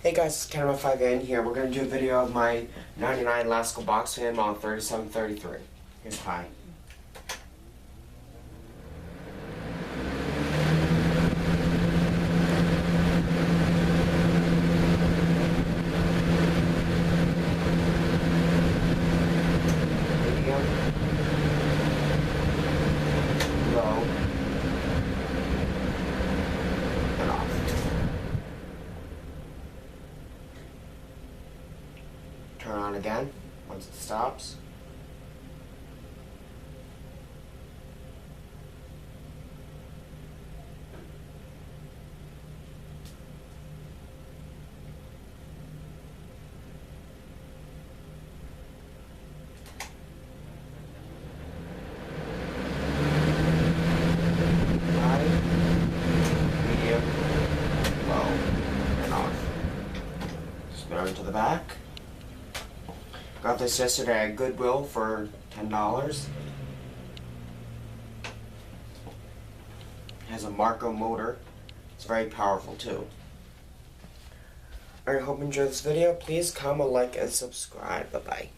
Hey guys, it's Ken 5 in here. We're going to do a video of my 99 Lasko box fan model 3733. Here's high. Medium. Low. And off. Turn on again once it stops. High, medium, low, and off. Spin into the back. Got this yesterday at Goodwill for $10. Has a Marco motor. It's very powerful too. I hope you enjoyed this video. Please comment, like, and subscribe. Bye bye.